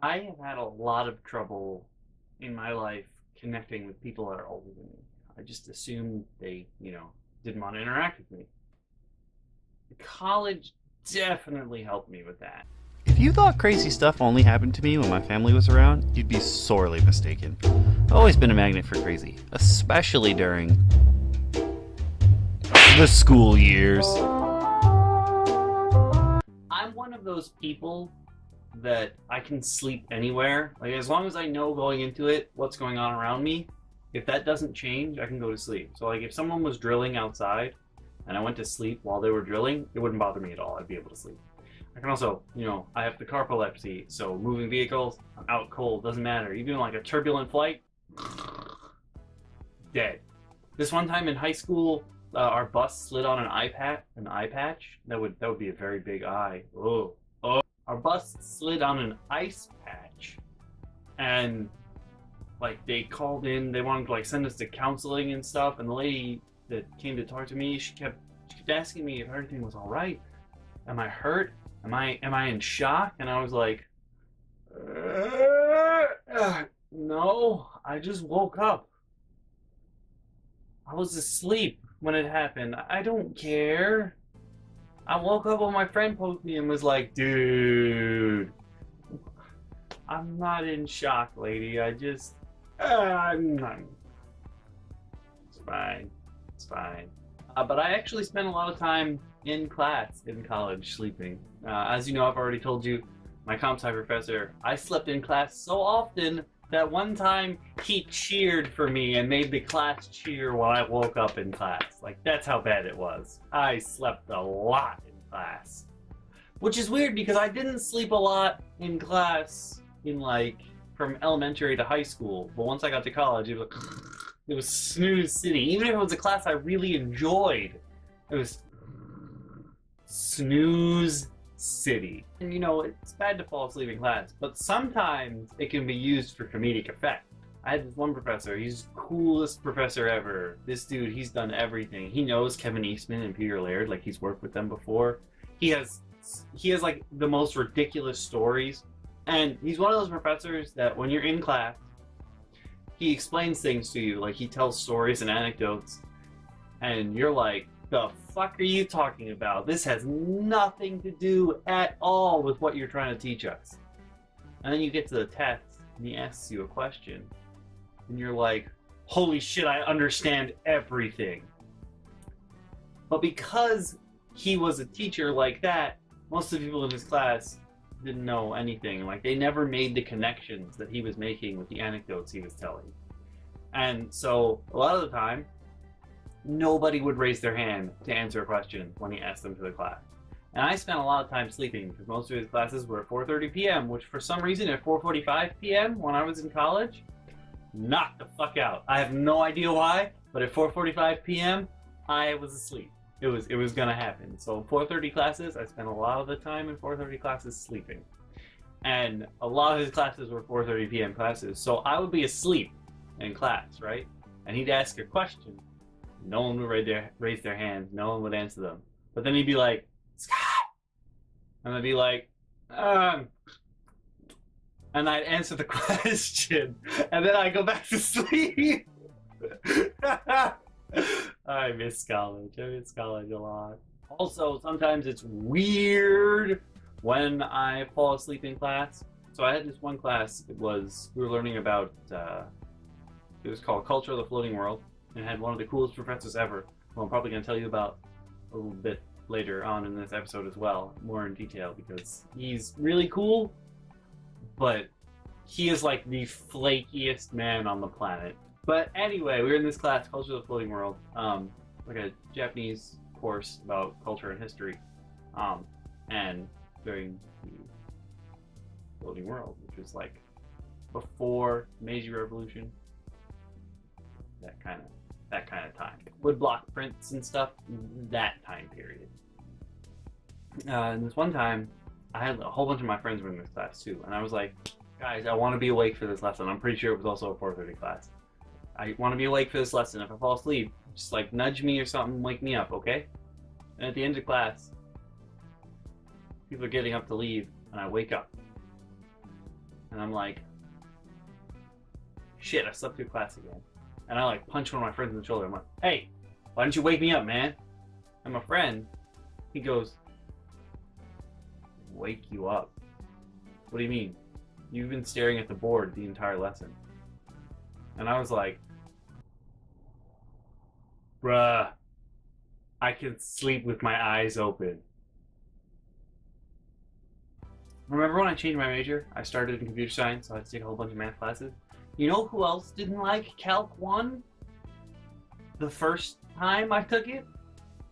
I have had a lot of trouble in my life connecting with people that are older than me. I just assumed they, didn't want to interact with me. College definitely helped me with that. If you thought crazy stuff only happened to me when my family was around, you'd be sorely mistaken. I've always been a magnet for crazy, especially during the school years. I'm one of those people that I can sleep anywhere. Like, as long as I know going into it what's going on around me, if that doesn't change, I can go to sleep. So, like, if someone was drilling outside and I went to sleep while they were drilling, it wouldn't bother me at all. I'd be able to sleep. I can also, I have the carpolepsy, so moving vehicles, I'm out cold, doesn't matter. Even like a turbulent flight, dead. This one time in high school, our bus slid on an eye patch. That would be a very big eye. Oh, oh. Our bus slid on an ice patch, and like they called in, they wanted to like send us to counseling and stuff. And the lady that came to talk to me, she kept asking me if everything was all right. Am I hurt? Am I in shock? And I was like, no, I just woke up. I was asleep when it happened. I don't care. I woke up when my friend poked me and was like, dude, I'm not in shock, lady. I just, I'm not. It's fine. It's fine. But I actually spent a lot of time in class in college sleeping. As you know, I've already told you, my comp sci professor, I slept in class so often that one time he cheered for me and made the class cheer while I woke up in class. Like, that's how bad it was. I slept a lot in class. Which is weird because I didn't sleep a lot in class in like from elementary to high school. But once I got to college, it was snooze city. Even if it was a class I really enjoyed, it was snooze city. And it's bad to fall asleep in class, but sometimes it can be used for comedic effect. I had this one professor, he's the coolest professor ever. This dude, he's done everything. He knows Kevin Eastman and Peter Laird, like he's worked with them before. He has like the most ridiculous stories. And he's one of those professors that when you're in class, he explains things to you, like he tells stories and anecdotes, and you're like, the fuck are you talking about? This has nothing to do at all with what you're trying to teach us. And then you get to the test, and he asks you a question, and you're like, holy shit, I understand everything. But because he was a teacher like that, most of the people in his class didn't know anything. Like, they never made the connections that he was making with the anecdotes he was telling. And so, a lot of the time, nobody would raise their hand to answer a question when he asked them to the class. And I spent a lot of time sleeping because most of his classes were at 4:30 p.m., which for some reason at 4:45 p.m. when I was in college, knocked the fuck out. I have no idea why, but at 4:45 p.m. I was asleep. It was gonna happen. So 4:30 classes, I spent a lot of the time in 4:30 classes sleeping. And a lot of his classes were 4:30 p.m. classes. So I would be asleep in class, right? And he'd ask a question. No one would raise their hands. No one would answer them. But then he'd be like, Scott! And I'd be like, and I'd answer the question. And then I'd go back to sleep. I miss college. I miss college a lot. Also, sometimes it's weird when I fall asleep in class. So I had this one class. We were learning about, it was called Culture of the Floating World. And had one of the coolest professors ever, who I'm probably going to tell you about a little bit later on in this episode as well, more in detail, because he's really cool, but he is like the flakiest man on the planet. But anyway, we were in this class, Culture of the Floating World, like a Japanese course about culture and history, and during the floating world, which was like before Meiji Revolution, that kind of time. Woodblock prints and stuff, that time period. And this one time, I had a whole bunch of my friends were in this class too, and I was like, guys, I want to be awake for this lesson. I'm pretty sure it was also a 4:30 class. I want to be awake for this lesson. If I fall asleep, just like nudge me or something, wake me up, okay? And at the end of class, people are getting up to leave, and I wake up. And I'm like, shit, I slept through class again. And I like punch one of my friends in the shoulder. I'm like, hey, why didn't you wake me up, man? And my friend, he goes, wake you up? What do you mean? You've been staring at the board the entire lesson. And I was like, bruh, I can sleep with my eyes open. Remember when I changed my major? I started in computer science, so I had to take a whole bunch of math classes. You know who else didn't like Calc 1? The first time I took it?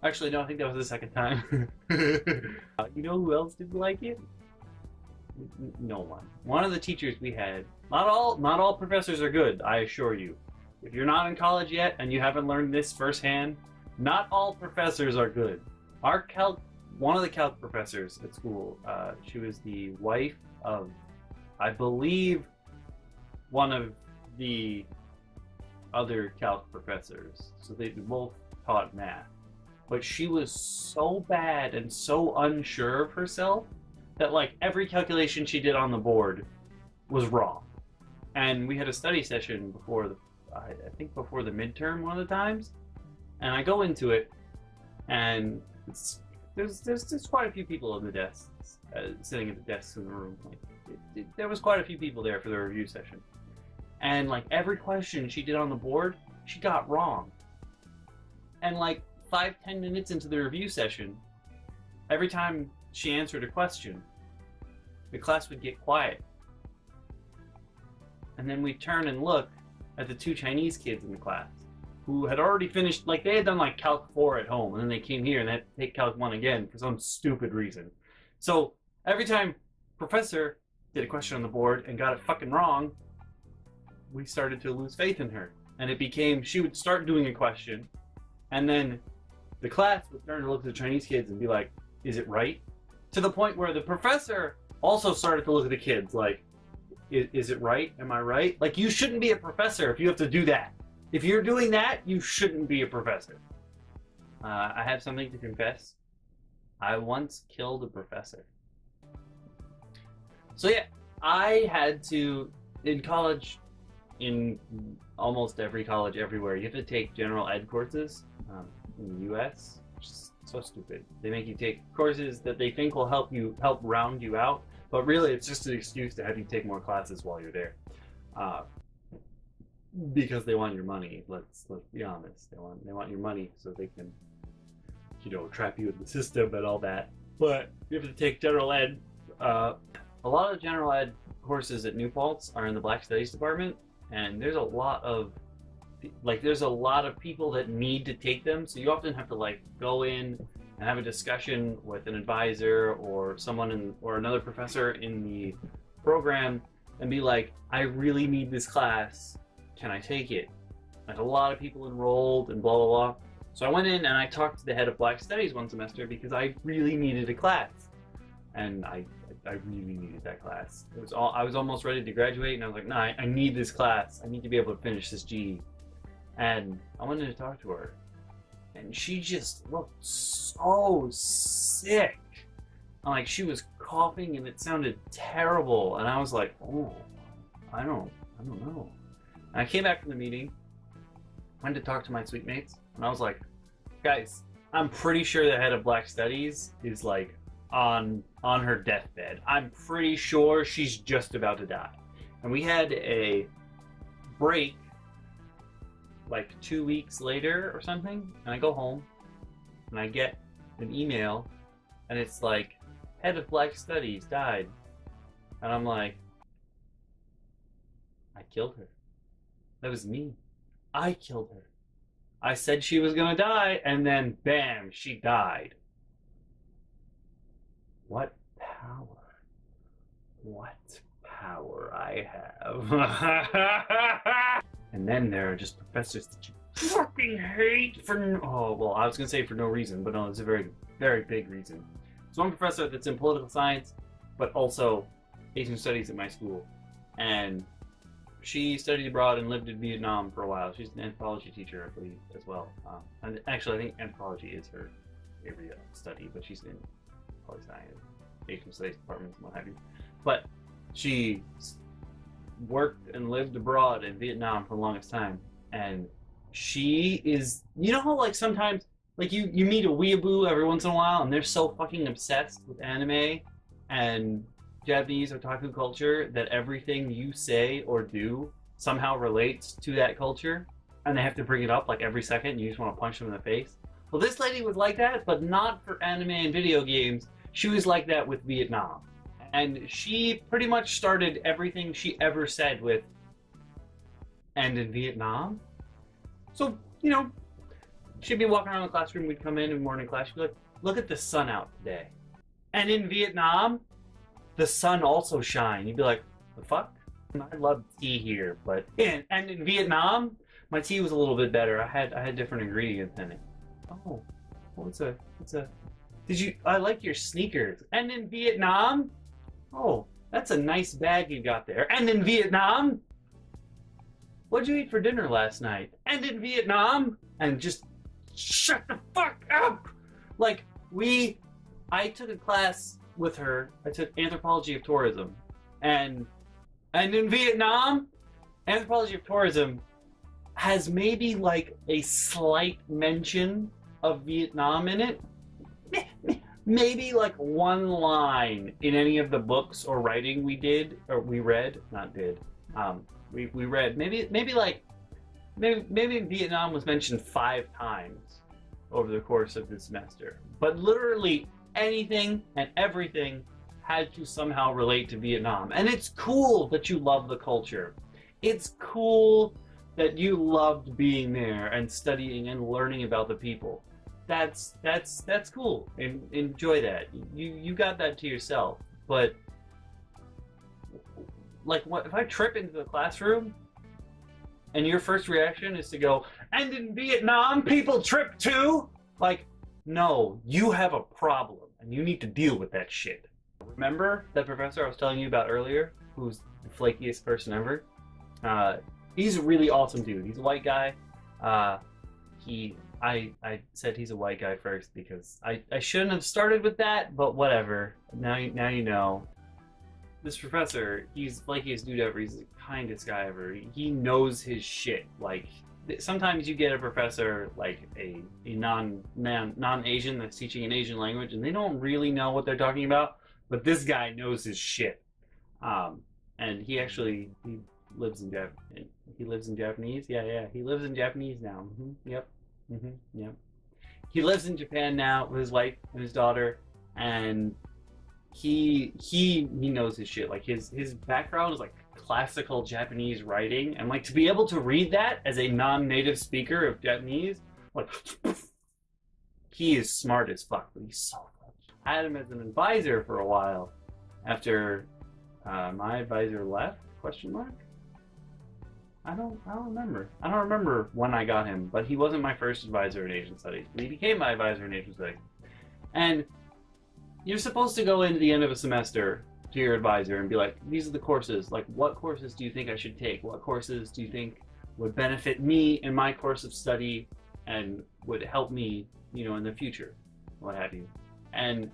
Actually, no, I think that was the second time. You know who else didn't like it? No one. One of the teachers we had. Not all professors are good, I assure you. If you're not in college yet and you haven't learned this firsthand, not all professors are good. One of the calc professors at school, she was the wife of, I believe, one of the other calc professors. So they both taught math. But she was so bad and so unsure of herself that like every calculation she did on the board was wrong. And we had a study session before I think before the midterm one of the times, and I go into it, and there's quite a few people in the desks, sitting at the desks in the room. Like, there was quite a few people there for the review session, and like every question she did on the board, she got wrong. And like 5-10 minutes into the review session, every time she answered a question, the class would get quiet. And then we'd turn and look at the two Chinese kids in the class who had already finished, like they had done like Calc 4 at home, and then they came here and they had to take Calc 1 again for some stupid reason. So every time Professor did a question on the board and got it fucking wrong, we started to lose faith in her. And it became, she would start doing a question, and then the class would turn and look at the Chinese kids and be like, is it right? To the point where the professor also started to look at the kids like, is it right? Am I right? Like, you shouldn't be a professor if you have to do that. If you're doing that, you shouldn't be a professor. I have something to confess. I once killed a professor. So yeah, I had to, in college, in almost every college everywhere, you have to take general ed courses in the US. Which is so stupid. They make you take courses that they think will help round you out, but really it's just an excuse to have you take more classes while you're there. Because they want your money. Let's be honest. They want your money so they can, trap you in the system and all that. But you have to take general ed. A lot of general ed courses at New Paltz are in the Black Studies department, and there's a lot of people that need to take them. So you often have to like go in and have a discussion with an advisor or someone or another professor in the program and be like, I really need this class. Can I take it? Like, a lot of people enrolled and blah, blah, blah. So I went in and I talked to the head of Black Studies one semester because I really needed a class. And I really needed that class. I was almost ready to graduate, and I was like, no, I need this class. I need to be able to finish this GE. And I wanted to talk to her. And she just looked so sick. And like, she was coughing and it sounded terrible. And I was like, oh, I don't know. And I came back from the meeting, went to talk to my suite mates, and I was like, guys, I'm pretty sure the head of Black Studies is like on her deathbed. I'm pretty sure she's just about to die. And we had a break like 2 weeks later or something, and I go home and I get an email and it's like, head of Black Studies died. And I'm like, I killed her. That was me. I killed her. I said she was gonna die, and then bam, she died. What power? What power I have. And then there are just professors that you fucking hate for I was gonna say for no reason, but no, it's a very, very big reason. So one professor that's in political science, but also Asian studies at my school, and she studied abroad and lived in Vietnam for a while. She's an anthropology teacher, I believe, as well. And actually, I think anthropology is her area of study, but she's in poli science, Asian studies departments, and what have you. But she worked and lived abroad in Vietnam for the longest time, and she is, you know how like sometimes like you meet a weeaboo every once in a while and they're so fucking obsessed with anime and Japanese otaku culture that everything you say or do somehow relates to that culture, and they have to bring it up like every second and you just want to punch them in the face. Well, this lady was like that, but not for anime and video games. She was like that with Vietnam. And she pretty much started everything she ever said with, "And in Vietnam?" So, you know, she'd be walking around the classroom, we'd come in morning class, she'd be like, "Look at the sun out today. And in Vietnam, the sun also shine." You'd be like, "The fuck? I love tea here, but..." And in Vietnam, my tea was a little bit better. I had different ingredients in it. Oh, what's a... I like your sneakers. And in Vietnam? Oh, that's a nice bag you got there. And in Vietnam? What'd you eat for dinner last night? And in Vietnam? And just shut the fuck up! Like, I took a class with her. I took anthropology of tourism. And in Vietnam, anthropology of tourism has maybe like a slight mention of Vietnam in it. Maybe like one line in any of the books or writing we read. Maybe Vietnam was mentioned 5 times over the course of this semester. But literally anything and everything had to somehow relate to Vietnam. And it's cool that you love the culture. It's cool that you loved being there and studying and learning about the people. That's cool. And enjoy that. You got that to yourself. But like, what if I trip into the classroom and your first reaction is to go, "And in Vietnam, people trip too"? Like, no, you have a problem and you need to deal with that shit. Remember that professor I was telling you about earlier, who's the flakiest person ever? He's a really awesome dude. He's a white guy. I said he's a white guy first because I shouldn't have started with that, but whatever. Now you know. This professor, he's the flakiest dude ever. He's the kindest guy ever. He knows his shit. Like, sometimes you get a professor like a non-Asian that's teaching an Asian language, and they don't really know what they're talking about. But this guy knows his shit. And he lives in Japanese. Yeah. He lives in Japanese now. Yep. He lives in Japan now with his wife and his daughter, and he knows his shit. Like his background is like classical Japanese writing, and like to be able to read that as a non-native speaker of Japanese, like he is smart as fuck, but he's so good. I had him as an advisor for a while after my advisor left, question mark. I don't remember. I don't remember when I got him, but he wasn't my first advisor in Asian Studies. But he became my advisor in Asian Studies. And you're supposed to go into the end of a semester to your advisor and be like, "These are the courses. Like, what courses do you think I should take? What courses do you think would benefit me in my course of study and would help me, in the future?" What have you. And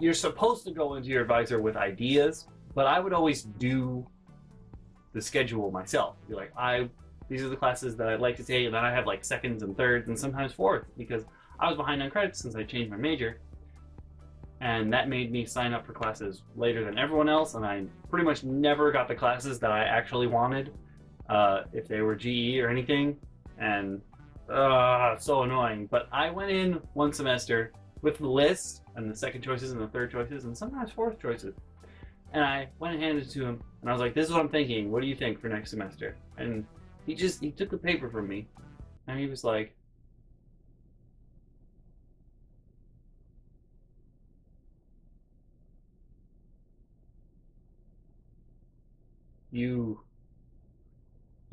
you're supposed to go into your advisor with ideas, but I would always do the schedule myself. Be like, these are the classes that I'd like to take, and then I have like seconds and thirds and sometimes fourths because I was behind on credits since I changed my major, and that made me sign up for classes later than everyone else, and I pretty much never got the classes that I actually wanted if they were GE or anything, and so annoying. But I went in one semester with the list and the second choices and the third choices and sometimes fourth choices. And I went and handed it to him, and I was like, "This is what I'm thinking. What do you think for next semester?" And he took the paper from me, and he was like, You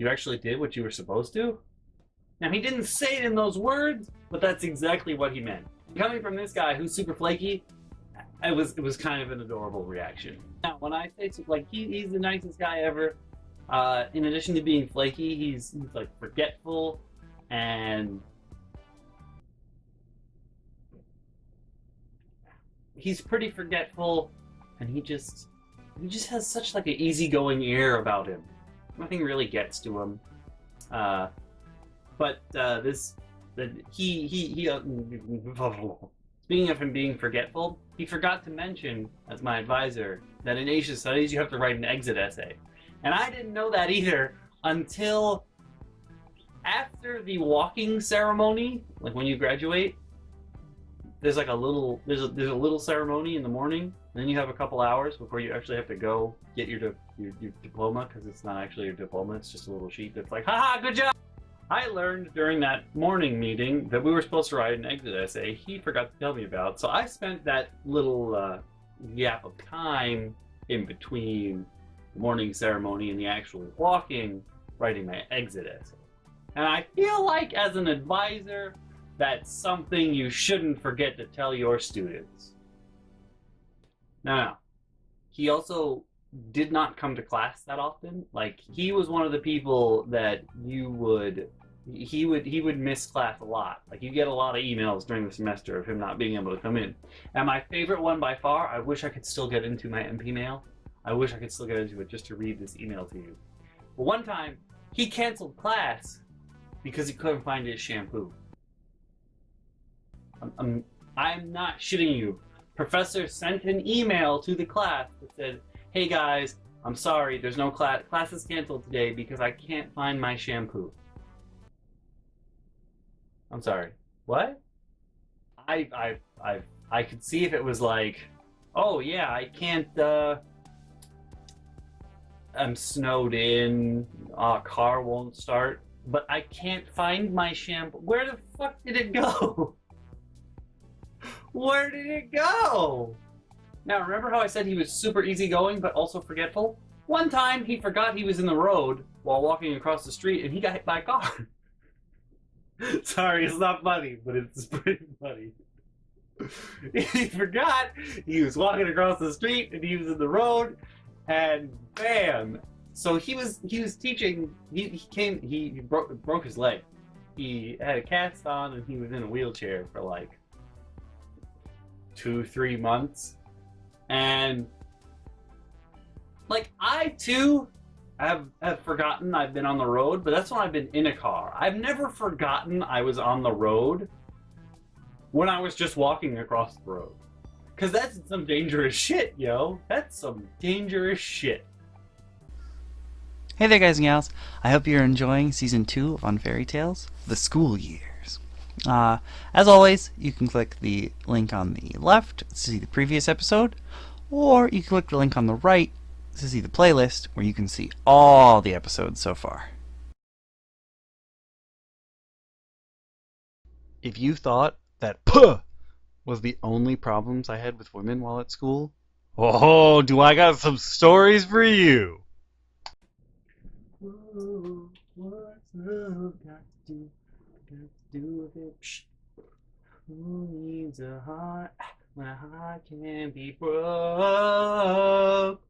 actually did what you were supposed to?" Now, he didn't say it in those words, but that's exactly what he meant. Coming from this guy who's super flaky, it was kind of an adorable reaction. Now, when I say like he's the nicest guy ever, in addition to being flaky, he's like forgetful, and he's pretty forgetful, and he just He just has such like an easygoing air about him. Nothing really gets to him. Speaking of him being forgetful, he forgot to mention, as my advisor, that in Asian studies you have to write an exit essay. And I didn't know that either until after the walking ceremony, like when you graduate. There's like a little ceremony in the morning, and then you have a couple hours before you actually have to go get your diploma, because it's not actually your diploma, it's just a little sheet that's like, haha, good job! I learned during that morning meeting that we were supposed to write an exit essay he forgot to tell me about, so I spent that little gap of time in between the morning ceremony and the actual walking writing my exit essay. And I feel like as an advisor, that's something you shouldn't forget to tell your students. Now, he also did not come to class that often. Like, he was one of the people that he would miss class a lot. Like, you get a lot of emails during the semester of him not being able to come in. And my favorite one by far, I wish I could still get into my MP mail. I wish I could still get into it just to read this email to you. But one time, he canceled class because he couldn't find his shampoo. I'm not shitting you. Professor sent an email to the class that said, hey guys, I'm sorry, there's no class. Class is canceled today because I can't find my shampoo. I'm sorry. What? I could see if it was like, oh yeah, I can't, I'm snowed in, car won't start, but I can't find my shampoo. Where the fuck did it go? Where did it go? Now, remember how I said he was super easygoing but also forgetful? One time he forgot he was in the road while walking across the street and he got hit by a car. Sorry, it's not funny, but it's pretty funny. He forgot he was walking across the street and he was in the road, and bam! So he was teaching. He broke his leg. He had a cast on and he was in a wheelchair for like 2-3 months, and like I too have forgotten I've been on the road, but that's when I've been in a car. I've never forgotten I was on the road when I was just walking across the road, because that's some dangerous shit, yo. That's some dangerous shit. Hey there, guys and gals. I hope you're enjoying Season 2 of On Fairy Tales, The School Years. As always, you can click the link on the left to see the previous episode, or you can click the link on the right to see the playlist where you can see all the episodes so far. If you thought that puh was the only problems I had with women while at school, oh, do I got some stories for you! Ooh, what's love got to do with it? Psh. Who needs a heart when a heart can be broke?